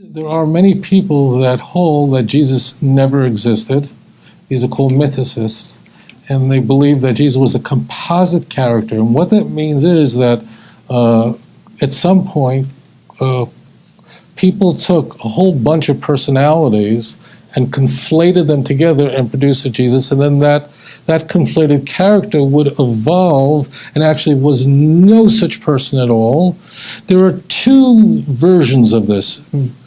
There are many people that hold that Jesus never existed. These are called mythicists, and they believe that Jesus was a composite character. And what that means is that at some point, people took a whole bunch of personalities and conflated them together and produced a Jesus, and then that conflated character would evolve and actually was no such person at all. There are two versions of this.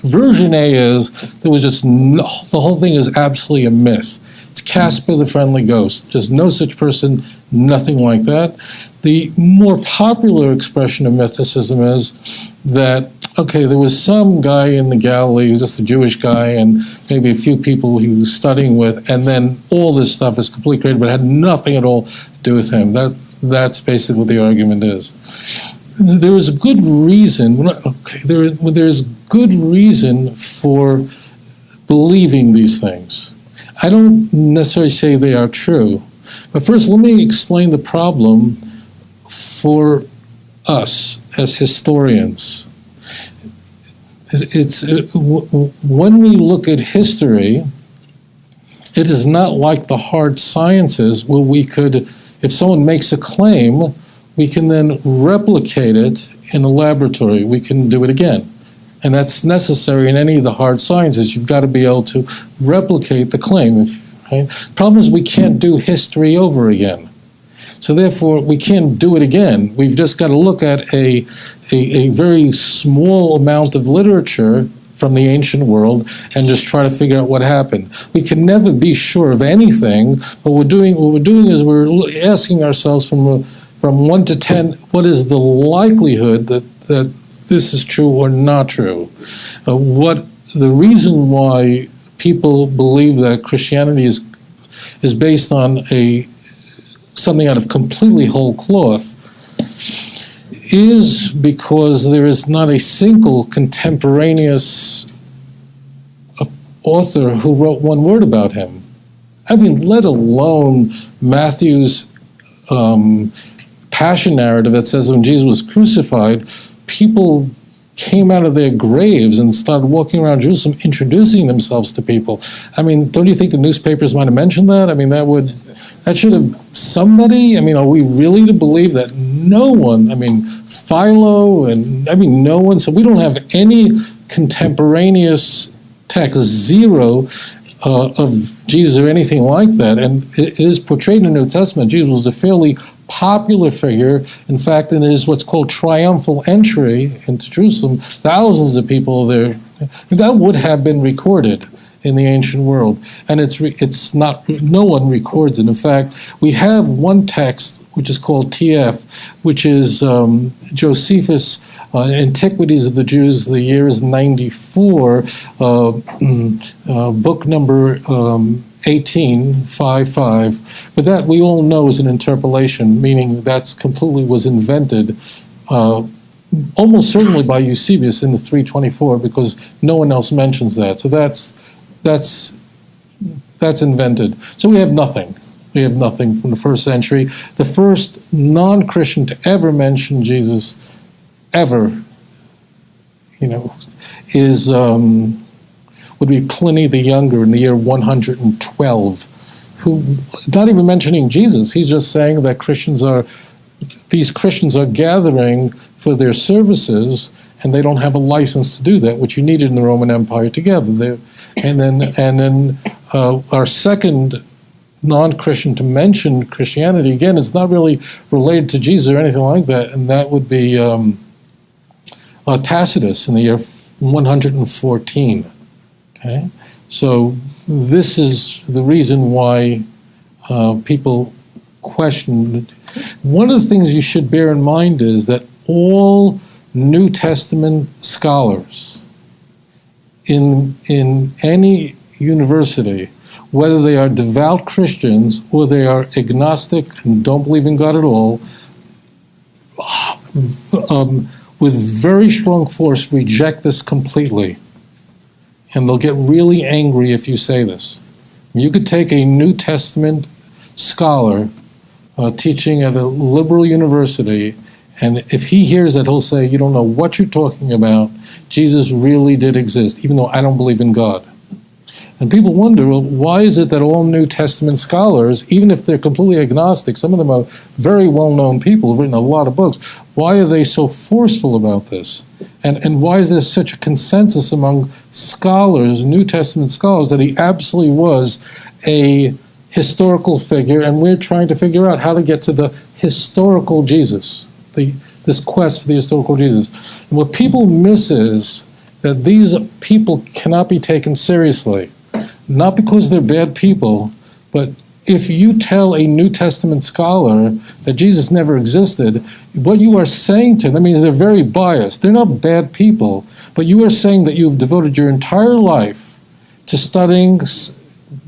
Version A is there was just the whole thing is absolutely a myth. It's Casper the Friendly Ghost, just no such person, nothing like that. The more popular expression of mythicism is that, okay, there was some guy in the Galilee, who's just a Jewish guy, and maybe a few people he was studying with, and then all this stuff is completely created, but it had nothing at all to do with him. That's basically what the argument is. There is a good reason, there is good reason for believing these things. I don't necessarily say they are true, but first let me explain the problem for us as historians. When we look at history, it is not like the hard sciences where we could, if someone makes a claim, we can then replicate it in a laboratory. We can do it again. And that's necessary in any of the hard sciences. You've got to be able to replicate the claim. Right? The problem is we can't do history over again. So therefore, we can't do it again. We've just got to look at a very small amount of literature from the ancient world and just try to figure out what happened. We can never be sure of anything, but what we're doing is we're asking ourselves from 1 to 10, what is the likelihood that this is true or not true? What the reason why people believe that Christianity is based on something out of completely whole cloth is because there is not a single contemporaneous author who wrote one word about him. I mean, let alone Matthew's passion narrative that says when Jesus was crucified, people came out of their graves and started walking around Jerusalem introducing themselves to people. I mean, don't you think the newspapers might have mentioned that? I mean, that should have somebody, I mean, are we really to believe that no one, I mean, Philo and, I mean, no one, so we don't have any contemporaneous text, zero of Jesus or anything like that. And it is portrayed in the New Testament. Jesus was a fairly popular figure. In fact, in his what's called triumphal entry into Jerusalem, thousands of people there, that would have been recorded in the ancient world. And it's not, no one records it. In fact, we have one text which is called TF, which is Josephus' Antiquities of the Jews. The year is 94, book number 1855. But that we all know is an interpolation, meaning that's completely was invented almost certainly by Eusebius in the 324, because no one else mentions that. So that's invented. So we have nothing. We have nothing from the first century. The first non-Christian to ever mention Jesus, ever, is would be Pliny the Younger in the year 112, who, not even mentioning Jesus, he's just saying that these Christians are gathering for their services, and they don't have a license to do that, which you needed in the Roman Empire to gather. And then our second non-Christian to mention Christianity, again, it's not really related to Jesus or anything like that, and that would be Tacitus in the year 114. Okay, so this is the reason why people question. One of the things you should bear in mind is that all New Testament scholars in any university, whether they are devout Christians or they are agnostic and don't believe in God at all, with very strong force reject this completely. And they'll get really angry if you say this. You could take a New Testament scholar teaching at a liberal university And if he hears that, he'll say, you don't know what you're talking about. Jesus really did exist, even though I don't believe in God. And people wonder, well, why is it that all New Testament scholars, even if they're completely agnostic, some of them are very well-known people who've written a lot of books, why are they so forceful about this? And why is there such a consensus among scholars, New Testament scholars, that he absolutely was a historical figure, and we're trying to figure out how to get to the historical Jesus, this quest for the historical Jesus. And what people miss is that these people cannot be taken seriously, not because they're bad people, but if you tell a New Testament scholar that Jesus never existed, what you are saying to them, that means they're very biased. They're not bad people, but you are saying that you've devoted your entire life to studying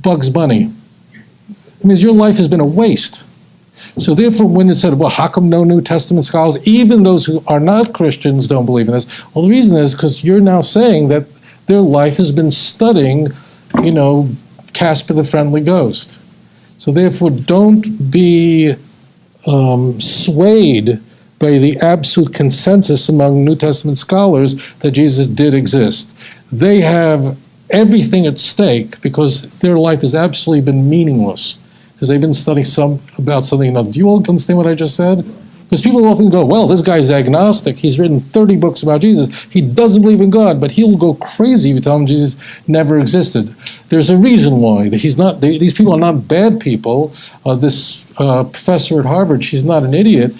Bugs Bunny. It means your life has been a waste. So therefore, when it said, well, how come no New Testament scholars, even those who are not Christians, don't believe in this? Well, the reason is because you're now saying that their life has been studying, Casper the Friendly Ghost. So therefore, don't be swayed by the absolute consensus among New Testament scholars that Jesus did exist. They have everything at stake because their life has absolutely been meaningless, because they've been studying about something else. Do you all understand what I just said? Because people often go, well, this guy's agnostic. He's written 30 books about Jesus. He doesn't believe in God, but he'll go crazy if you tell him Jesus never existed. There's a reason why. These people are not bad people. This professor at Harvard, she's not an idiot.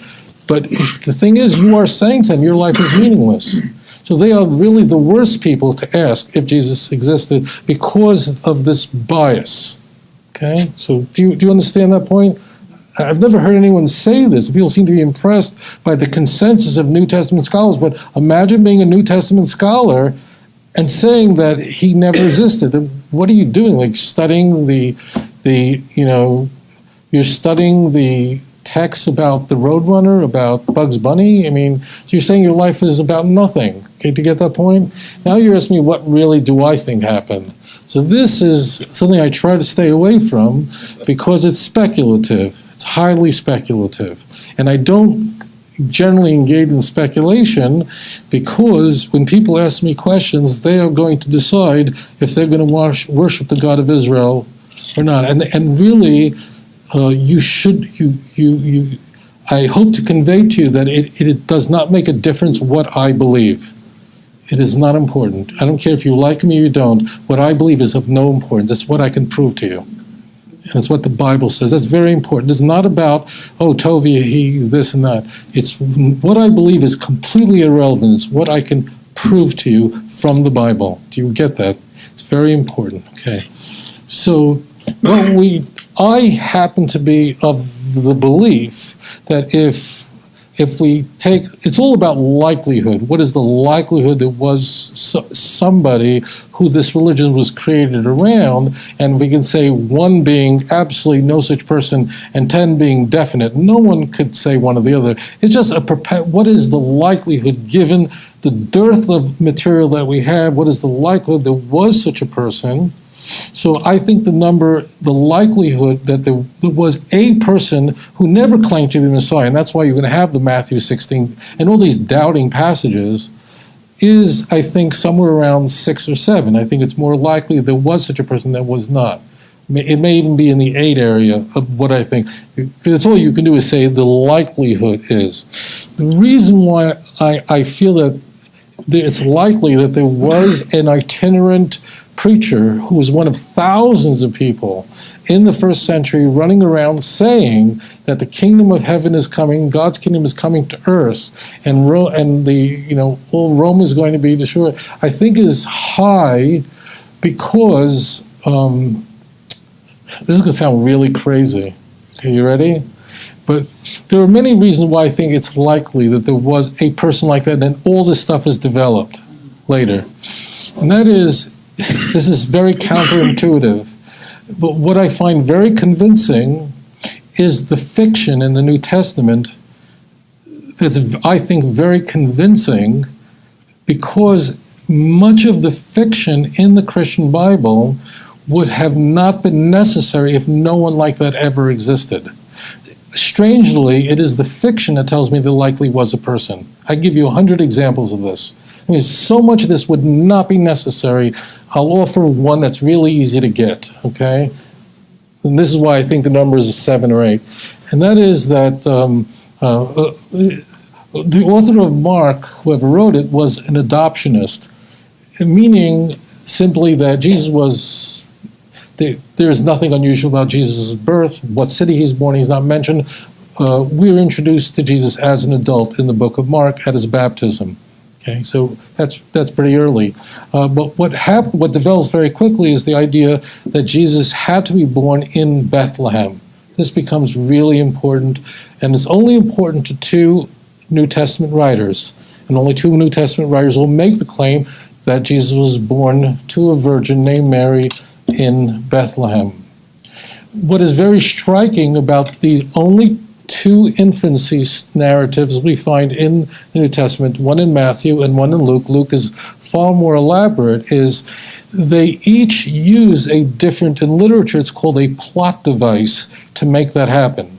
But the thing is, you are saying to them, your life is meaningless. So they are really the worst people to ask if Jesus existed because of this bias. Okay, so do you understand that point? I've never heard anyone say this. People seem to be impressed by the consensus of New Testament scholars, but imagine being a New Testament scholar and saying that he never existed. What are you doing? Like studying you're studying the texts about the Roadrunner, about Bugs Bunny? I mean, you're saying your life is about nothing. Okay, to get that point? Now you're asking me, what really do I think happened? So this is something I try to stay away from because it's speculative. It's highly speculative. And I don't generally engage in speculation because when people ask me questions, they are going to decide if they're going to worship the God of Israel or not. And really, I hope to convey to you that it does not make a difference what I believe. It is not important. I don't care if you like me or you don't. What I believe is of no importance. It's what I can prove to you. And it's what the Bible says. That's very important. It's not about, Tovia, he, this and that. It's what I believe is completely irrelevant. It's what I can prove to you from the Bible. Do you get that? It's very important. Okay. So I happen to be of the belief that if we take, it's all about likelihood. What is the likelihood there was somebody who this religion was created around, and we can say 1 being absolutely no such person and 10 being definite. No one could say one or the other. It's just what is the likelihood given the dearth of material that we have? What is the likelihood there was such a person? So I think the likelihood that there was a person who never claimed to be the Messiah, and that's why you're going to have the Matthew 16 and all these doubting passages, is, I think, somewhere around 6 or 7. I think it's more likely there was such a person that was not. It may even be in the 8 area of what I think. Because all you can do is say the likelihood is. The reason why I feel that it's likely that there was an itinerant preacher who was one of thousands of people in the first century running around saying that the kingdom of heaven is coming, God's kingdom is coming to earth, and all Rome is going to be destroyed, I think is high because this is going to sound really crazy. Okay, you ready? But there are many reasons why I think it's likely that there was a person like that, and then all this stuff is developed later. And that is, this is very counterintuitive, but what I find very convincing is the fiction in the New Testament that's, I think, very convincing, because much of the fiction in the Christian Bible would have not been necessary if no one like that ever existed. strangely, it is the fiction that tells me there likely was a person. I give you 100 examples of this. I mean, so much of this would not be necessary. I'll offer one that's really easy to get, okay? And this is why I think the number is 7 or 8. And that is that the author of Mark, whoever wrote it, was an adoptionist, meaning simply that Jesus was, there's nothing unusual about Jesus' birth. What city he's born, he's not mentioned. We're introduced to Jesus as an adult in the book of Mark at his baptism. Okay, so that's pretty early. But what develops very quickly is the idea that Jesus had to be born in Bethlehem. This becomes really important, and it's only important to 2 New Testament writers, and only 2 New Testament writers will make the claim that Jesus was born to a virgin named Mary in Bethlehem. What is very striking about these only 2 infancy narratives we find in the New Testament, one in Matthew and one in Luke. Luke is far more elaborate, is they each use a different, in literature it's called a plot device to make that happen,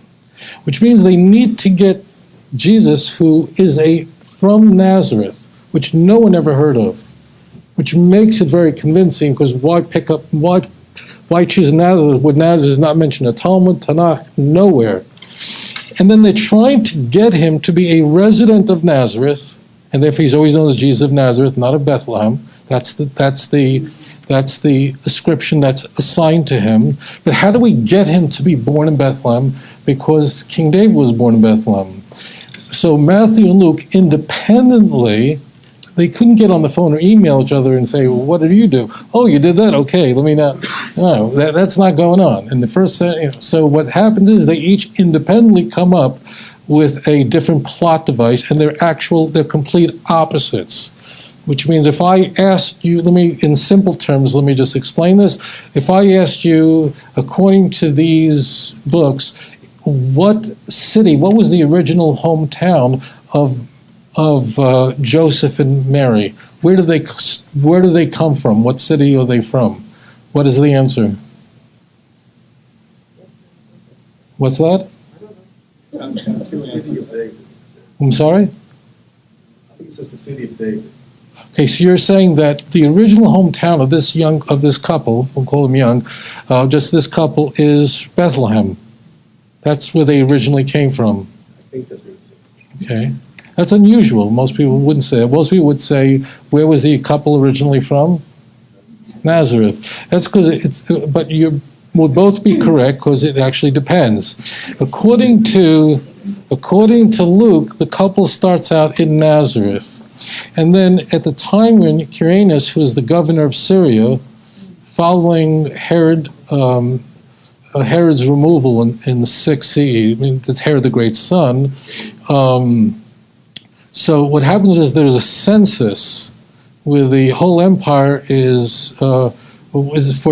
which means they need to get Jesus, who is from Nazareth, which no one ever heard of, which makes it very convincing, because why choose Nazareth when Nazareth is not mentioned in the Talmud, Tanakh, nowhere. And then they're trying to get him to be a resident of Nazareth, and therefore he's always known as Jesus of Nazareth, not of Bethlehem. That's the ascription that's assigned to him. But how do we get him to be born in Bethlehem? Because King David was born in Bethlehem. So Matthew and Luke independently, they couldn't get on the phone or email each other and say, well, what did you do? Oh, you did that? Okay, let me know. No, that's not going on. In the first, so what happened is they each independently come up with a different plot device, and they're complete opposites. Which means if I asked you, in simple terms, let me just explain this. If I asked you, according to these books, what was the original hometown of Joseph and Mary? Where do they come from? What city are they from? What is the answer? What's that? I'm sorry? I think it says the city of David. Okay, so you're saying that the original hometown of this couple, we'll call them young, just this couple, is Bethlehem. That's where they originally came from. I think that's what it says. Okay. That's unusual. Most people wouldn't say it. Most people would say, where was the couple originally from? Nazareth. That's because but you would both be correct, because it actually depends. According to Luke, the couple starts out in Nazareth. And then at the time when Quirinus, who was the governor of Syria, following Herod's removal in the 6th CE, I mean, it's Herod the Great's son. So what happens is there's a census where the whole empire is for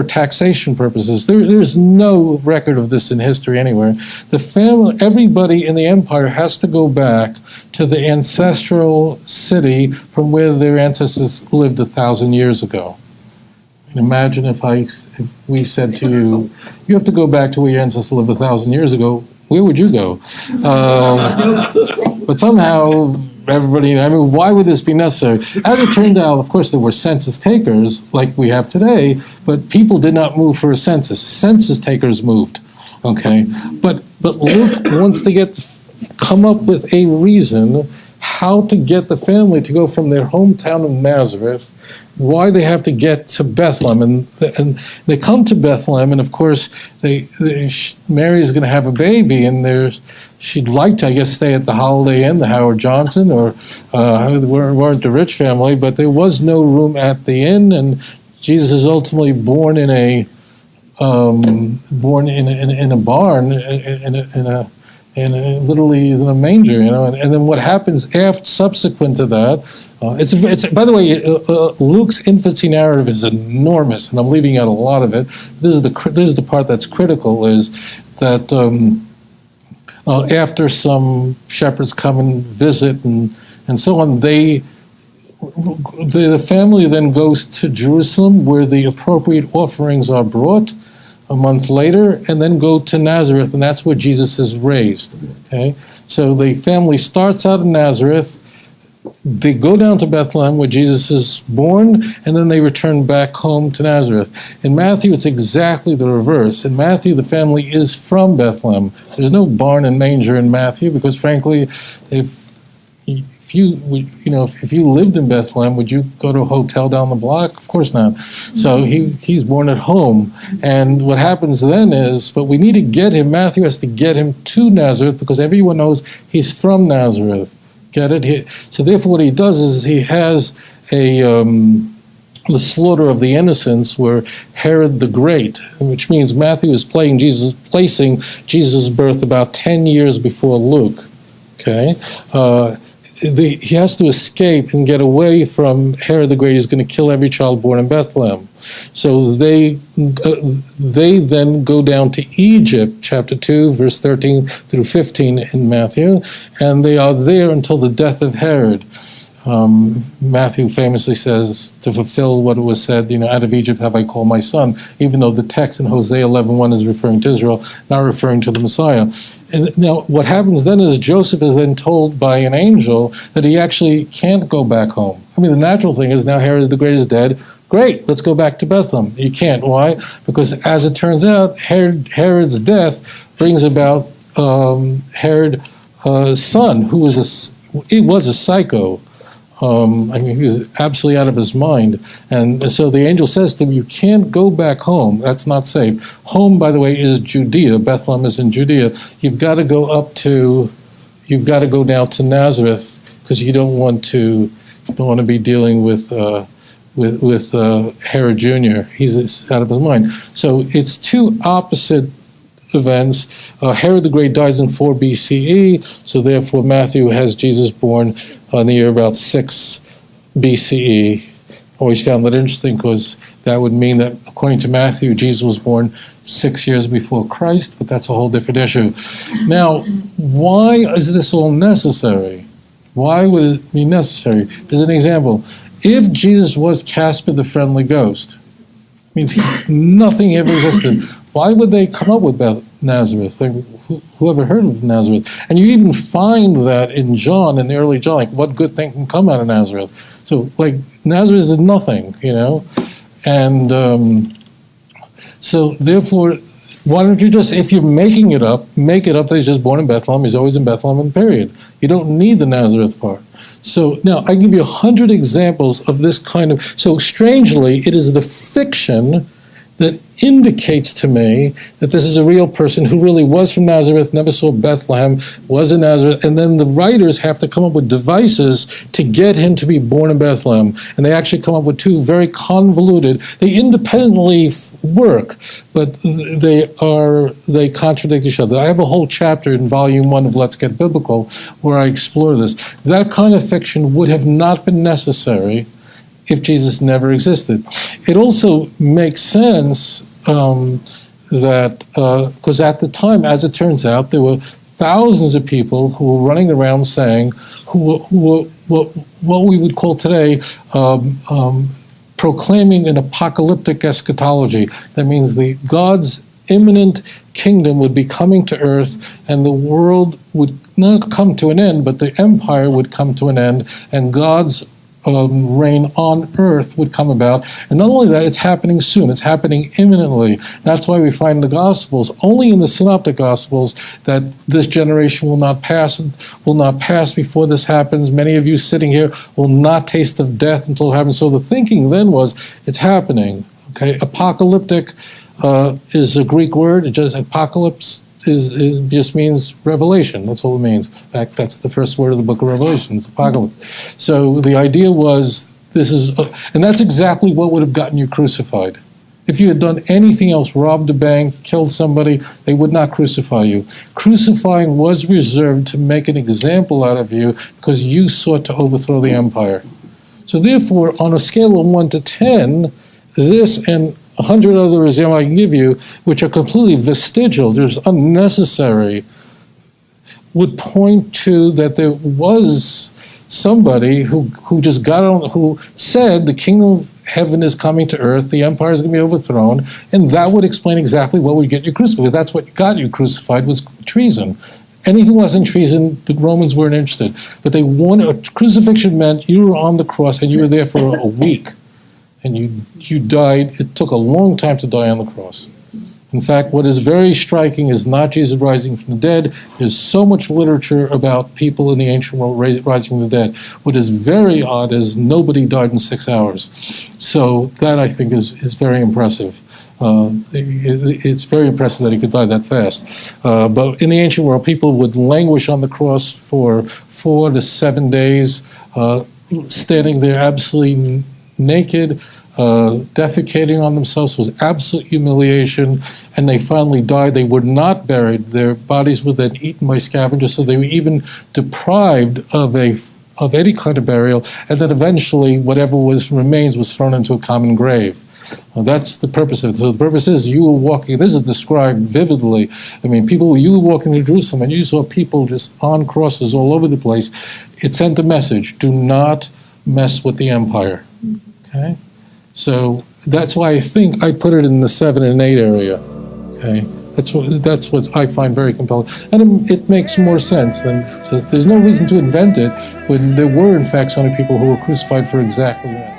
taxation purposes. There's no record of this in history anywhere. Everybody in the empire has to go back to the ancestral city from where their ancestors lived 1,000 years ago. And imagine if we said to you, you have to go back to where your ancestors lived 1,000 years ago. Where would you go? But somehow everybody, why would this be necessary? As it turned out, of course, there were census takers like we have today, but people did not move for a census. Census takers moved, okay? But Luke wants to come up with a reason how to get the family to go from their hometown of Nazareth, why they have to get to Bethlehem. And they come to Bethlehem, and of course, Mary's going to have a baby, and she'd like to, I guess, stay at the Holiday Inn, the Howard Johnson, or weren't a rich family, but there was no room at the inn, and Jesus is ultimately born in a barn, literally is in a manger, and then what happens subsequent to that, it's by the way, Luke's infancy narrative is enormous, and I'm leaving out a lot of it. This is the part that's critical, is that after some shepherds come and visit and so on, the family then goes to Jerusalem, where the appropriate offerings are brought. a month later, and then go to Nazareth, and that's where Jesus is raised. Okay, so the family starts out in Nazareth. They go down to Bethlehem where Jesus is born, and then they return back home to Nazareth. In Matthew, it's exactly the reverse. In Matthew, the family is from Bethlehem. There's no barn and manger in Matthew because, frankly, if you lived in Bethlehem, would you go to a hotel down the block? Of course not. So he's born at home. And what happens then is, but we need to get him, Matthew has to get him to Nazareth because everyone knows he's from Nazareth. Get it? So therefore what he does is he has the slaughter of the innocents where Herod the Great, which means Matthew is placing Jesus' birth about 10 years before Luke. Okay? He has to escape and get away from Herod the Great. He's going to kill every child born in Bethlehem. So they then go down to Egypt, chapter 2, verse 13 through 15 in Matthew, and they are there until the death of Herod. Matthew famously says, to fulfill what was said, out of Egypt have I called my son, even though the text in Hosea 11:1 is referring to Israel, not referring to the Messiah. And now what happens then is Joseph is then told by an angel that he actually can't go back home. I mean, the natural thing is now Herod the Great is dead. Great, let's go back to Bethlehem. You can't. Why? Because as it turns out, Herod's death brings about Herod's son, who was a psycho. He was absolutely out of his mind. And so the angel says to him, you can't go back home. That's not safe. Home, by the way, is Judea. Bethlehem is in Judea. You've got to go down to Nazareth because you don't want to be dealing with Herod Jr. He's out of his mind. So it's two opposite events. Herod the Great dies in 4 BCE, so therefore Matthew has Jesus born in the year about 6 BCE. Always found that interesting because that would mean that according to Matthew, Jesus was born 6 years before Christ, but that's a whole different issue. Now, why is this all necessary? Why would it be necessary? There's an example. If Jesus was Casper the Friendly Ghost, means nothing ever existed. Why would they come up with Nazareth? Who ever heard of Nazareth? And you even find that in John, in the early John, like what good thing can come out of Nazareth? So like Nazareth is nothing, And so therefore, why don't you just, if you're making it up that he's just born in Bethlehem, he's always in Bethlehem, and period. You don't need the Nazareth part. So now I give you 100 examples of this kind of, so strangely, it is the fiction that indicates to me that this is a real person who really was from Nazareth, never saw Bethlehem, was in Nazareth, and then the writers have to come up with devices to get him to be born in Bethlehem. And they actually come up with two very convoluted, they independently work, but they contradict each other. I have a whole chapter in volume 1 of Let's Get Biblical where I explore this. That kind of fiction would have not been necessary if Jesus never existed. It also makes sense that, because at the time, as it turns out, there were thousands of people who were running around saying, who were what we would call today proclaiming an apocalyptic eschatology. That means God's imminent kingdom would be coming to earth, and the world would not come to an end, but the empire would come to an end, and God's reign on earth would come about. And not only that, it's happening soon, it's happening imminently. That's why we find in the Gospels, only in the Synoptic Gospels, that this generation will not pass before this happens. Many of you sitting here will not taste of death until it happens. So the thinking then was, it's happening. Okay, apocalyptic is a Greek word. It just apocalypse it just means revelation. That's all it means. In fact, that's the first word of the book of Revelation. It's apocalypse. So the idea was, and that's exactly what would have gotten you crucified. If you had done anything else, robbed a bank, killed somebody, they would not crucify you. Crucifying was reserved to make an example out of you because you sought to overthrow the empire. So therefore, on a scale of 1 to 10, this and 100 other examples I can give you, which are completely vestigial, there's unnecessary, would point to that there was somebody who just got on, who said the kingdom of heaven is coming to earth, the empire is going to be overthrown, and that would explain exactly what would get you crucified. That's what got you crucified, was treason. Anything wasn't treason, the Romans weren't interested. But they wanted, crucifixion meant you were on the cross and you were there for a week. And you died. It took a long time to die on the cross. In fact, what is very striking is not Jesus rising from the dead. There's so much literature about people in the ancient world rising from the dead. What is very odd is nobody died in 6 hours. So that, I think, is very impressive. It's very impressive that he could die that fast. But in the ancient world, people would languish on the cross for 4 to 7 days, standing there absolutely naked, defecating on themselves. Was absolute humiliation, and they finally died. They were not buried. Their bodies were then eaten by scavengers, so they were even deprived of any kind of burial, and then eventually whatever remains was thrown into a common grave. That's the purpose of it. So the purpose is you were walking, this is described vividly. I mean, you were walking to Jerusalem and you saw people just on crosses all over the place. It sent a message: do not mess with the empire. Okay? So that's why I think I put it in the 7 and 8 area. Okay? That's what I find very compelling. And it makes more sense than just, there's no reason to invent it when there were in fact so many people who were crucified for exactly that.